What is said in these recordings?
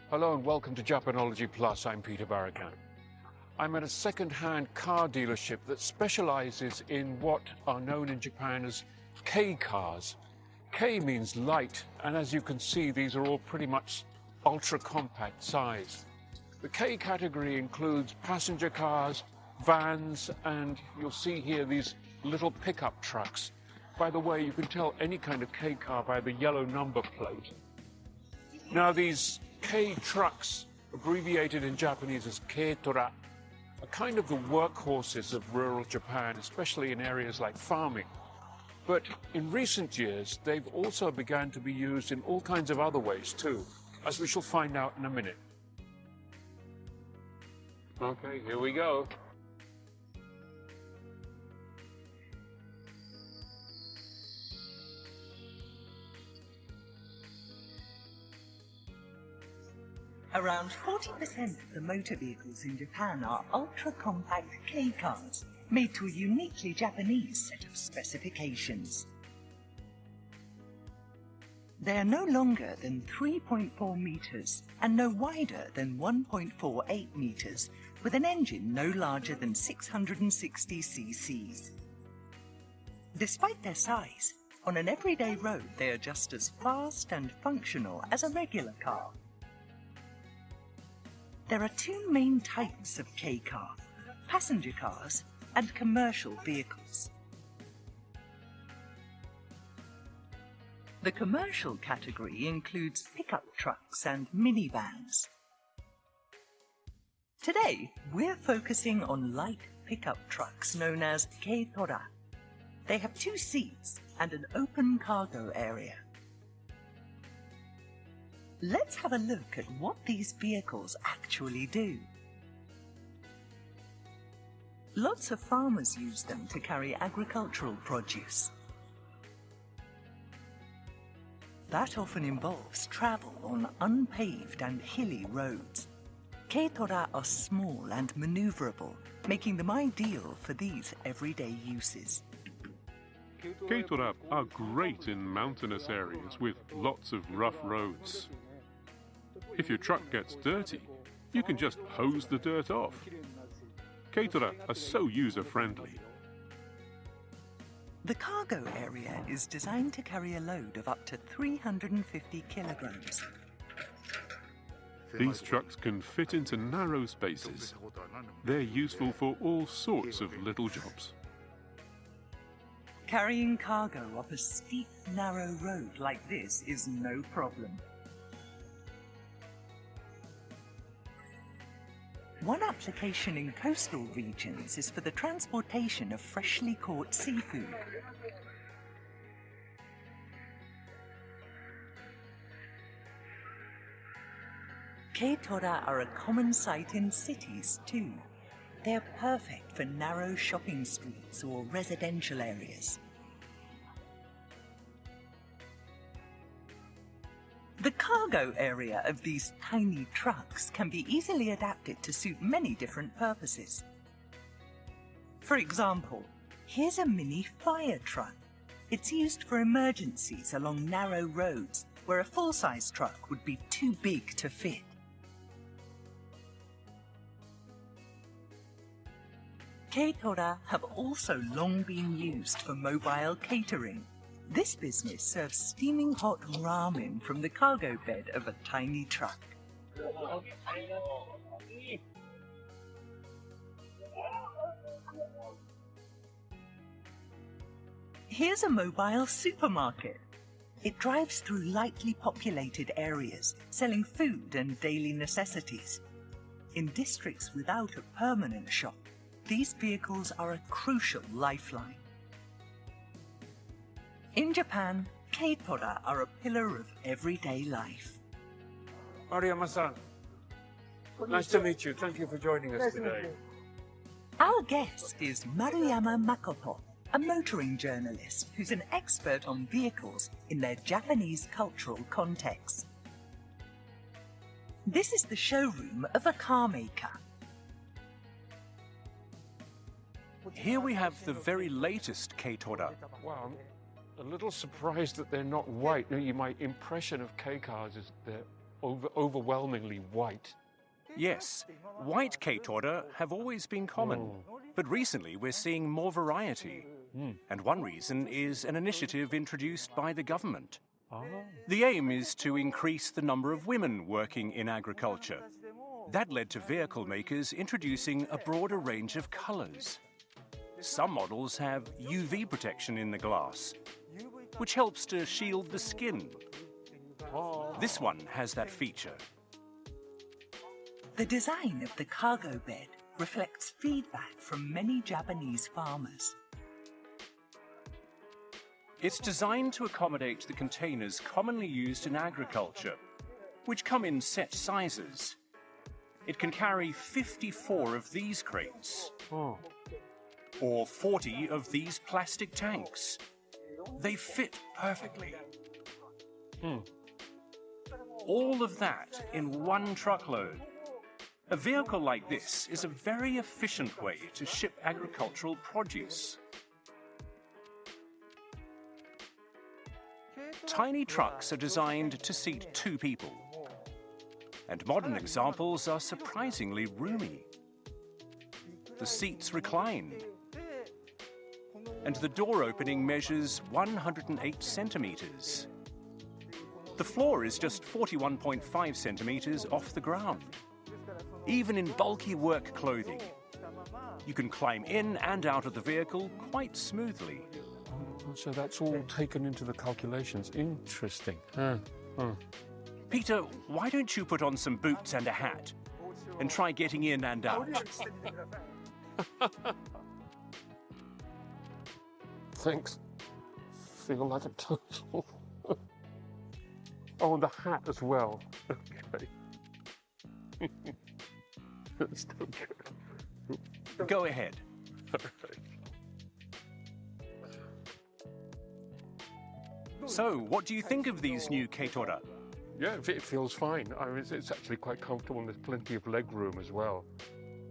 Hello and welcome to Japanology Plus. I'm Peter Barakan. I'm at a second-hand car dealership that specializes in what are known in Japan as kei cars. Kei means light, and as you can see, these are all pretty much ultra-compact size. The kei category includes passenger cars, vans, and you'll see here these little pickup trucks. By the way, you can tell any kind of kei car by the yellow number plate. Now, these kei trucks, abbreviated in Japanese as Keitora, are kind of the workhorses of rural Japan, especially in areas like farming. But in recent years, they've also begun to be used in all kinds of other ways too, as we shall find out in a minute. Okay, here we go. Around 40% of the motor vehicles in Japan are ultra-compact kei cars, made to a uniquely Japanese set of specifications. They are no longer than 3.4 meters and no wider than 1.48 meters, with an engine no larger than 660 cc's. Despite their size, on an everyday road they are just as fast and functional as a regular car. There are two main types of kei car: passenger cars and commercial vehicles. The commercial category includes pickup trucks and minivans. Today, we're focusing on light pickup trucks known as Keitora. They have 2 seats and an open cargo area. Let's have a look at what these vehicles actually do. Lots of farmers use them to carry agricultural produce. That often involves travel on unpaved and hilly roads. Keitora are small and maneuverable, making them ideal for these everyday uses. Keitora are great in mountainous areas with lots of rough roads. If your truck gets dirty, you can just hose the dirt off. Keitora are so user-friendly. The cargo area is designed to carry a load of up to 350 kilograms. These trucks can fit into narrow spaces. They're useful for all sorts of little jobs. Carrying cargo up a steep, narrow road like this is no problem. One application in coastal regions is for the transportation of freshly caught seafood. Keitora are a common sight in cities too. They are perfect for narrow shopping streets or residential areas. The cargo area of these tiny trucks can be easily adapted to suit many different purposes. For example, here's a mini fire truck. It's used for emergencies along narrow roads where a full-size truck would be too big to fit. Keitora have also long been used for mobile catering. This business serves steaming hot ramen from the cargo bed of a tiny truck. Here's a mobile supermarket. It drives through lightly populated areas, selling food and daily necessities. In districts without a permanent shop, these vehicles are a crucial lifeline. In Japan, Keitora are a pillar of everyday life. Mariyama-san, nice to meet you. Thank you for joining us today. Our guest is Maruyama Makoto, a motoring journalist who's an expert on vehicles in their Japanese cultural context. This is the showroom of a car maker. Here we have the very latest Keitora. Wow, I'm a little surprised that they're not white. No, my impression of kei cars is they're overwhelmingly white. Yes, white Keitora have always been common, but recently we're seeing more variety. And one reason is an initiative introduced by the government. The aim is to increase the number of women working in agriculture. That led to vehicle makers introducing a broader range of colors. Some models have UV protection in the glass, which helps to shield the skin. This one has that feature. The design of the cargo bed reflects feedback from many Japanese farmers. It's designed to accommodate the containers commonly used in agriculture, which come in set sizes. It can carry 54 of these crates, or 40 of these plastic tanks. They fit perfectly. All of that in one truckload. A vehicle like this is a very efficient way to ship agricultural produce. Tiny trucks are designed to seat 2 people. And modern examples are surprisingly roomy. The seats recline. And the door opening measures 108 centimeters. The floor is just 41.5 centimeters off the ground. Even in bulky work clothing, you can climb in and out of the vehicle quite smoothly. So that's all taken into the calculations. Interesting. Peter, why don't you put on some boots and a hat and try getting in and out? Thanks. Feel like a total. Oh, and the hat as well. Okay. That's no good. Go ahead. So, what do you think of these new Keitora? Yeah, it feels fine. I mean, it's actually quite comfortable, and there's plenty of leg room as well.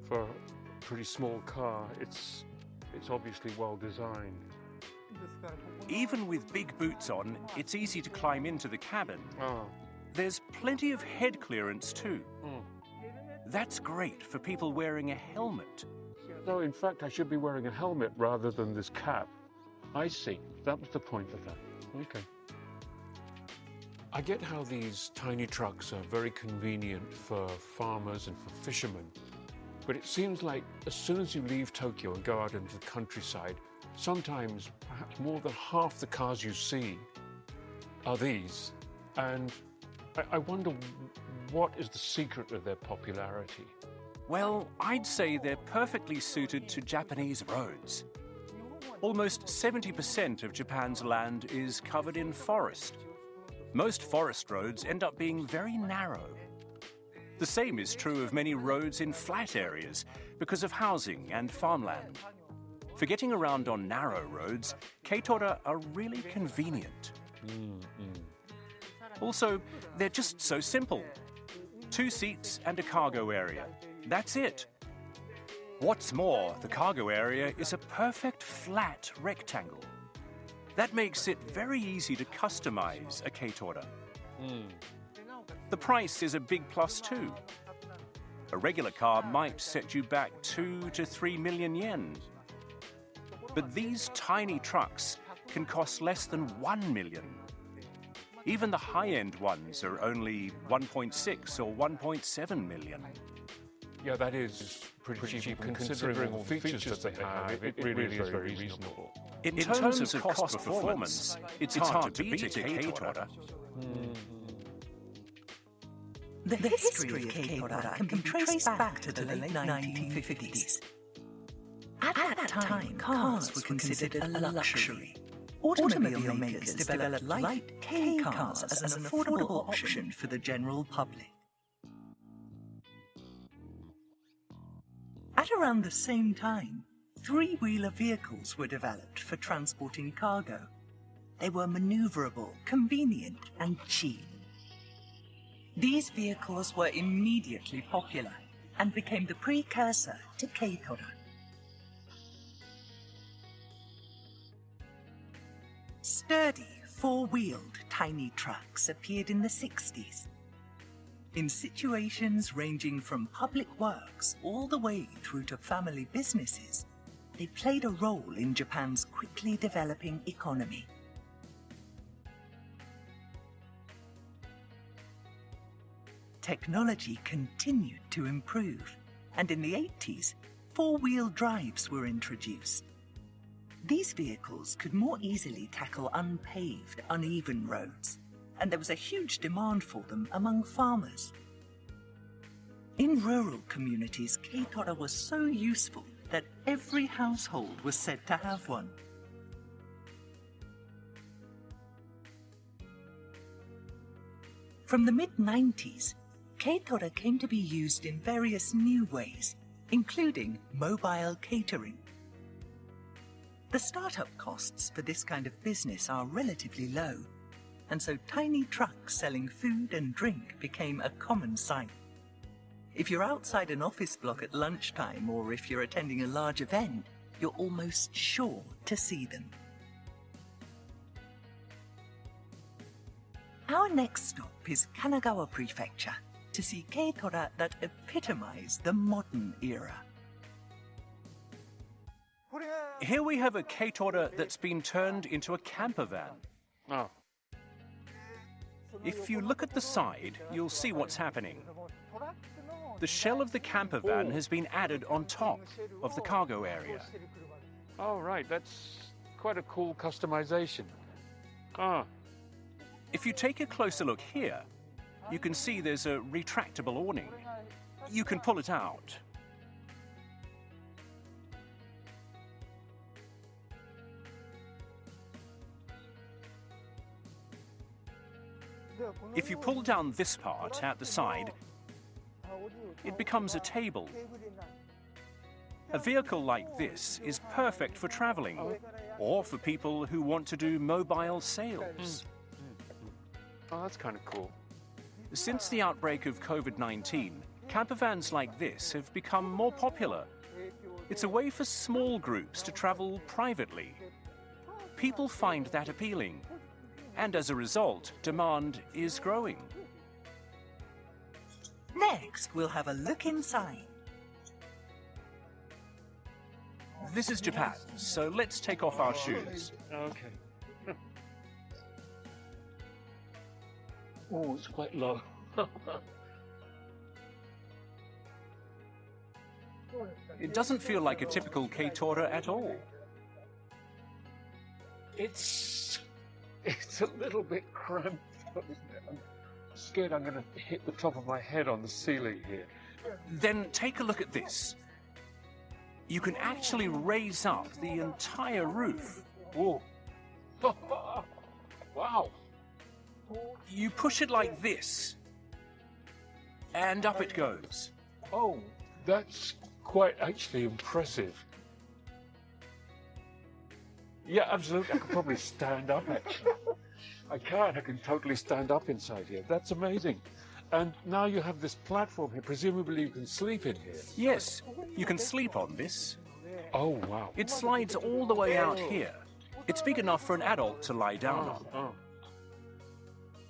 For a pretty small car, it's obviously well designed. Even with big boots on, it's easy to climb into the cabin. There's plenty of head clearance too. That's great for people wearing a helmet. No, in fact, I should be wearing a helmet rather than this cap. I see. That was the point of that. Okay. I get how these tiny trucks are very convenient for farmers and for fishermen, but it seems like as soon as you leave Tokyo and go out into the countryside, sometimes perhaps more than half the cars you see are these. And I wonder, what is the secret of their popularity? Well, I'd say they're perfectly suited to Japanese roads. Almost 70% of Japan's land is covered in forest. Most forest roads end up being very narrow. The same is true of many roads in flat areas because of housing and farmland. For getting around on narrow roads, Keitora are really convenient. Also, they're just so simple. 2 seats and a cargo area. That's it. What's more, the cargo area is a perfect flat rectangle. That makes it very easy to customize a Keitora. The price is a big plus too. A regular car might set you back 2 to 3 million yen. But these tiny trucks can cost less than 1 million. Even the high-end ones are only 1.6 or 1.7 million. Yeah, that is pretty cheap considering all the features that they have. It really is very reasonable. In terms of cost performance, it's hard to beat a Keitora. The history of Keitora can be traced back to the late 1950s. At that time, cars were considered a luxury. Automobile makers developed light kei cars as an affordable option for the general public. At around the same time, 3-wheeler vehicles were developed for transporting cargo. They were maneuverable, convenient, and cheap. These vehicles were immediately popular and became the precursor to Keitora. Sturdy, 4-wheeled tiny trucks appeared in the 60s. In situations ranging from public works all the way through to family businesses, they played a role in Japan's quickly developing economy. Technology continued to improve, and in the 80s, four-wheel drives were introduced. These vehicles could more easily tackle unpaved, uneven roads, and there was a huge demand for them among farmers. In rural communities, Keitora was so useful that every household was said to have one. From the mid-90s, Keitora came to be used in various new ways, including mobile catering. The startup costs for this kind of business are relatively low, and so tiny trucks selling food and drink became a common sight. If you're outside an office block at lunchtime, or if you're attending a large event, you're almost sure to see them. Our next stop is Kanagawa Prefecture, to see Keitora that epitomize the modern era. Here we have a Keitora that's been turned into a camper van. Oh. If you look at the side, you'll see what's happening. The shell of the camper van has been added on top of the cargo area. Oh, right, that's quite a cool customization. Ah. If you take a closer look here, you can see there's a retractable awning. You can pull it out. If you pull down this part at the side, it becomes a table. A vehicle like this is perfect for traveling, or for people who want to do mobile sales. Oh, that's kind of cool. Since the outbreak of COVID-19, campervans like this have become more popular. It's a way for small groups to travel privately. People find that appealing, and as a result, demand is growing. Next, we'll have a look inside. This is Japan, so let's take off our shoes. Okay. Oh, it's quite low. It doesn't feel like a typical Keitora at all. It's a little bit cramped, isn't it? I'm scared I'm going to hit the top of my head on the ceiling here. Then take a look at this. You can actually raise up the entire roof. Oh. Wow. You push it like this, and up it goes. Oh, that's quite actually impressive. Yeah, absolutely. I could probably stand up, actually. I can totally stand up inside here. That's amazing. And now you have this platform here. Presumably you can sleep in here. Yes, you can sleep on this. Oh, wow. It slides all the way out here. It's big enough for an adult to lie down on. Oh.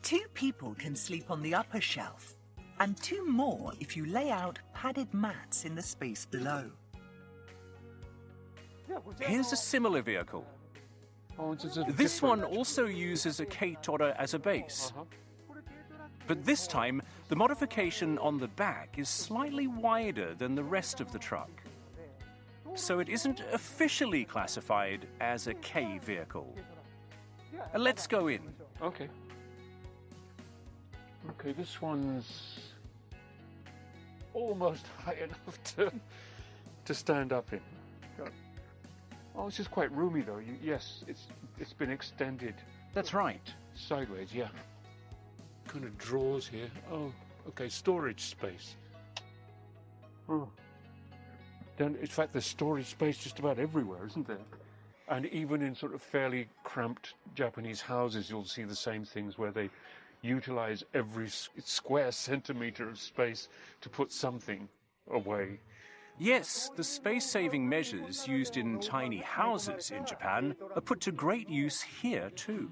2 people can sleep on the upper shelf, and 2 more if you lay out padded mats in the space below. Here's a similar vehicle. Oh, it's a This one also uses a Keitora as a base. But this time, the modification on the back is slightly wider than the rest of the truck. So it isn't officially classified as a Kei vehicle. Let's go in. Okay. Okay, this one's almost high enough to stand up in. Oh, it's just quite roomy though. Yes, it's been extended. That's right. Sideways, yeah. Kind of drawers here. Oh, okay, storage space. Oh. Then, in fact, there's storage space just about everywhere, isn't there? And even in sort of fairly cramped Japanese houses, you'll see the same things where they utilize every square centimeter of space to put something away. Yes, the space-saving measures used in tiny houses in Japan are put to great use here too.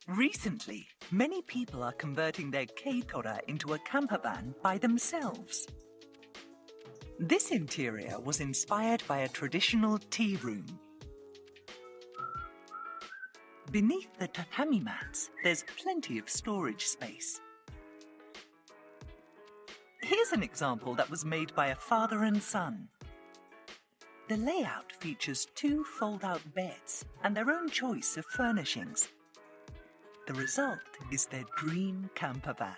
Recently, many people are converting their Keitora into a camper van by themselves. This interior was inspired by a traditional tea room. Beneath the tatami mats, there's plenty of storage space. Here's an example that was made by a father and son. The layout features 2 fold-out beds and their own choice of furnishings. The result is their dream camper van.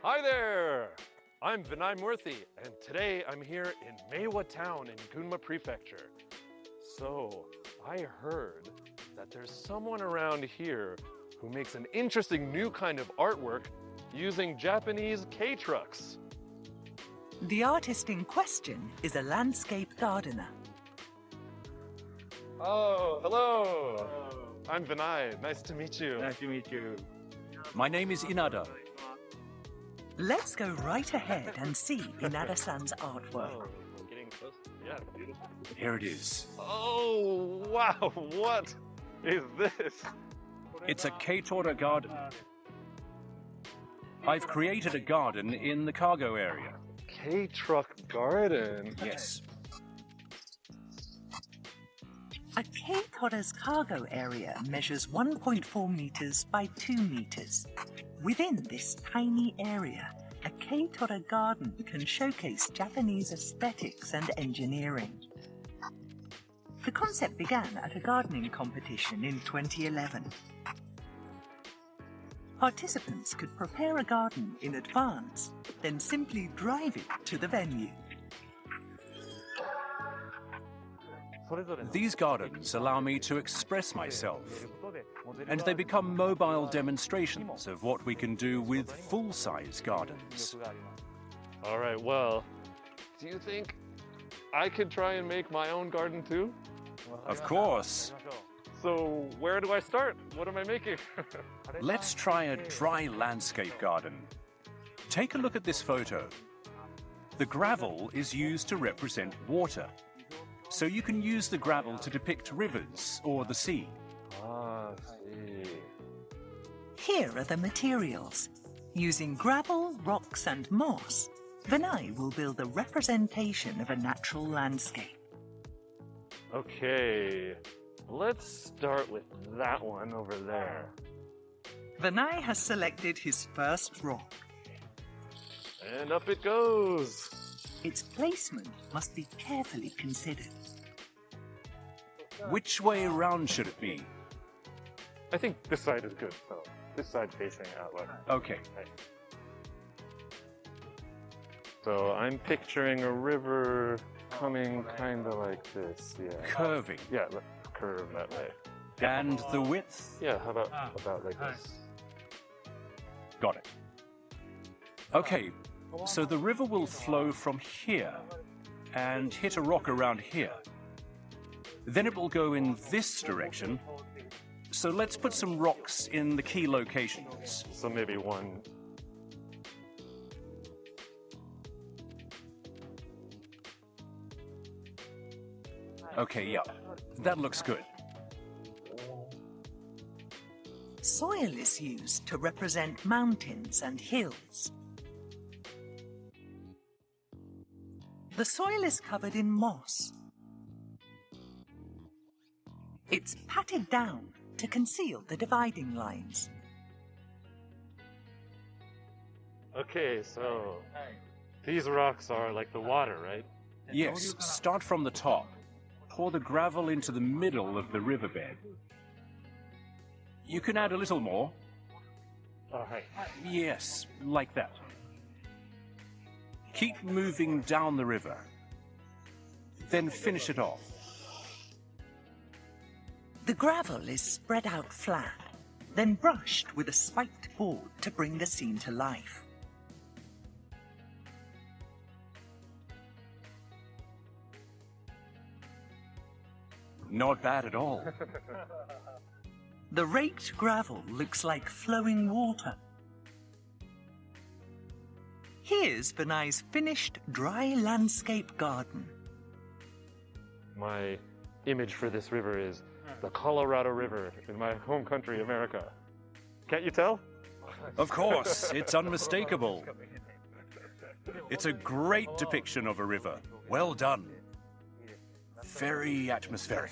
Hi there! I'm Vinay Murthy, and today I'm here in Meiwa Town in Gunma Prefecture. So, I heard that there's someone around here who makes an interesting new kind of artwork using Japanese K-trucks. The artist in question is a landscape gardener. Oh, hello! I'm Vinay. Nice to meet you. Nice to meet you. My name is Inada. Let's go right ahead and see Inada-san's artwork. Oh, we're getting close. Yeah, beautiful. Here it is. Oh, wow! What is this? It's a Keitora garden. I've created a garden in the cargo area. K-truck garden? Yes. A Keitora's cargo area measures 1.4 meters by 2 meters. Within this tiny area, a Keitora garden can showcase Japanese aesthetics and engineering. The concept began at a gardening competition in 2011. Participants could prepare a garden in advance, then simply drive it to the venue. These gardens allow me to express myself, and they become mobile demonstrations of what we can do with full-size gardens. All right, well, do you think I could try and make my own garden too? Of course. So where do I start? What am I making? Let's try a dry landscape garden. Take a look at this photo. The gravel is used to represent water, so you can use the gravel to depict rivers or the sea. Ah, see. Here are the materials. Using gravel, rocks and moss, Vinay will build a representation of a natural landscape. Okay, let's start with that one over there. Vinay has selected his first rock. And up it goes. Its placement must be carefully considered. Which way around should it be? I think this side is good, so this side facing outward. Okay. Right. So I'm picturing a river coming kind of like this, yeah. Curving. Yeah, let's curve that way. And the width? Yeah, how about like this? Got it. Okay, so the river will flow from here and hit a rock around here. Then it will go in this direction. So let's put some rocks in the key locations. So maybe one. Okay, yeah, that looks good. Soil is used to represent mountains and hills. The soil is covered in moss. It's patted down to conceal the dividing lines. Okay, so these rocks are like the water, right? Yes, start from the top. Pour the gravel into the middle of the riverbed. You can add a little more. All right. Yes, like that. Keep moving down the river. Then finish it off. The gravel is spread out flat, then brushed with a spiked board to bring the scene to life. Not bad at all. The raked gravel looks like flowing water. Here's Vinay's finished dry landscape garden. My image for this river is the Colorado River in my home country, America. Can't you tell? Of course, it's unmistakable. It's a great depiction of a river. Well done. Very atmospheric.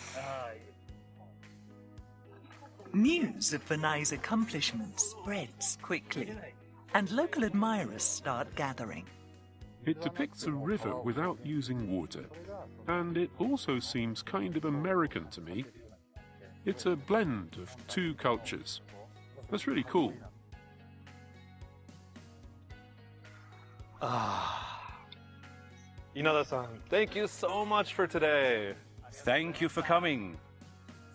News of Vinay's accomplishments spreads quickly, and local admirers start gathering. It depicts a river without using water, and it also seems kind of American to me. It's a blend of two cultures. That's really cool. Inada-san, thank you so much for today. Thank you for coming.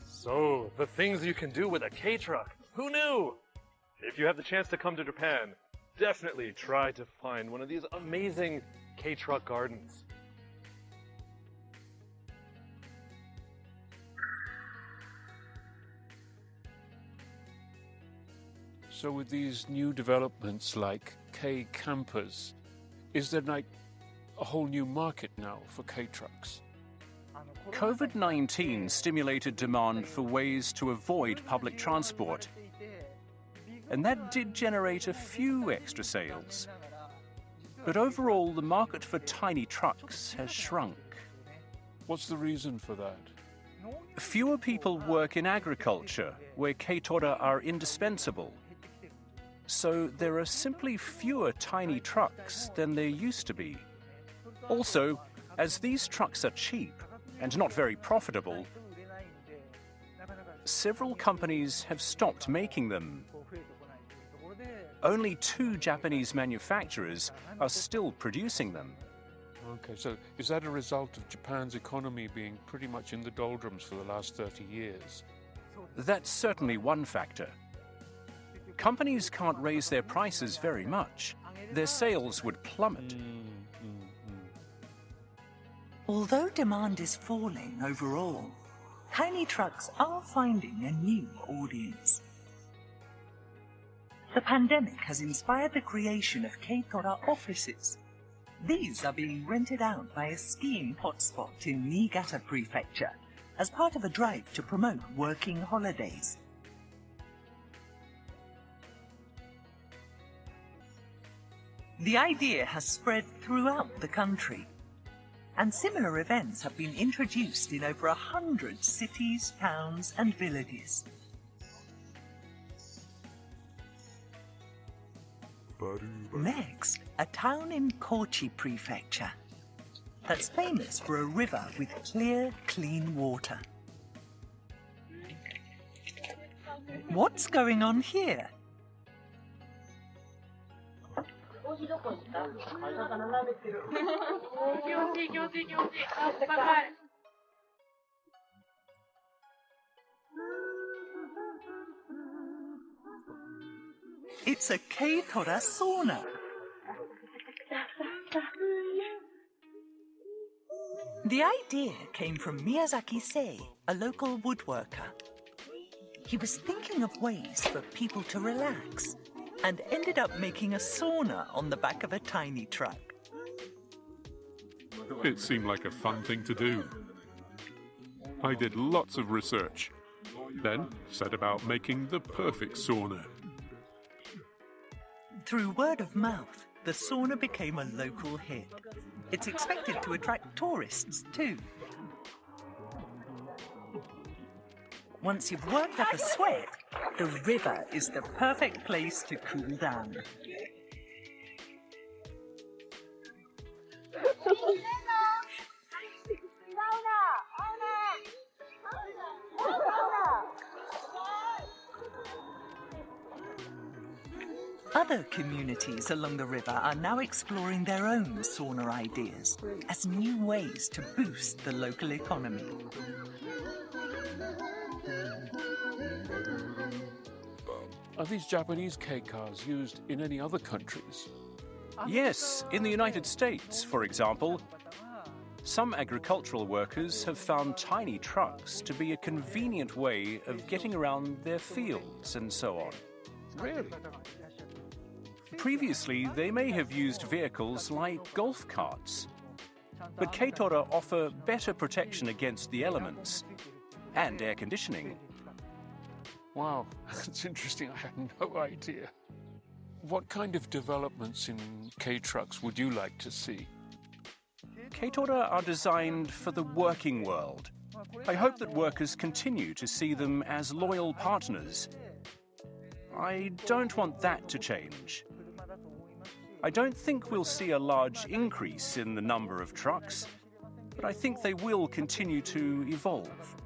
So, the things you can do with a K-truck. Who knew? If you have the chance to come to Japan, definitely try to find one of these amazing K-truck gardens. So with these new developments like K campers, is there like a whole new market now for K-trucks? COVID-19 stimulated demand for ways to avoid public transport, and that did generate a few extra sales. But overall, the market for tiny trucks has shrunk. What's the reason for that? Fewer people work in agriculture, where Keitora are indispensable. So there are simply fewer tiny trucks than there used to be. Also, as these trucks are cheap and not very profitable, several companies have stopped making them. Only 2 Japanese manufacturers are still producing them. Okay, so is that a result of Japan's economy being pretty much in the doldrums for the last 30 years? That's certainly one factor. Companies can't raise their prices very much. Their sales would plummet. Although demand is falling overall, tiny trucks are finding a new audience. The pandemic has inspired the creation of Keitora offices. These are being rented out by a skiing hotspot in Niigata Prefecture as part of a drive to promote working holidays. The idea has spread throughout the country, and similar events have been introduced in over 100 cities, towns, and villages. Next, a town in Kochi Prefecture that's famous for a river with clear, clean water. What's going on here? It's a Keitora sauna. The idea came from Miyazaki Sei, a local woodworker. He was thinking of ways for people to relax and ended up making a sauna on the back of a tiny truck. It seemed like a fun thing to do. I did lots of research, then set about making the perfect sauna. Through word of mouth, the sauna became a local hit. It's expected to attract tourists too. Once you've worked up a sweat, the river is the perfect place to cool down. Other communities along the river are now exploring their own sauna ideas as new ways to boost the local economy. Are these Japanese kei-cars used in any other countries? Yes, in the United States, for example. Some agricultural workers have found tiny trucks to be a convenient way of getting around their fields and so on. Really? Previously, they may have used vehicles like golf carts. But Keitora offer better protection against the elements and air conditioning. Wow, that's interesting. I had no idea. What kind of developments in K-trucks would you like to see? Keitora are designed for the working world. I hope that workers continue to see them as loyal partners. I don't want that to change. I don't think we'll see a large increase in the number of trucks, but I think they will continue to evolve.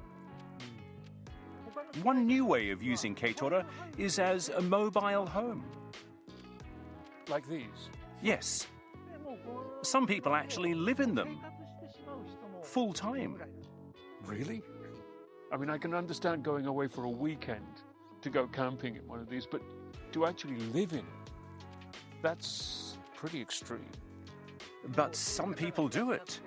One new way of using Keitora is as a mobile home. Like these? Yes. Some people actually live in them full time. Really? I mean, I can understand going away for a weekend to go camping in one of these, but to actually live in it, that's pretty extreme. But some people do it.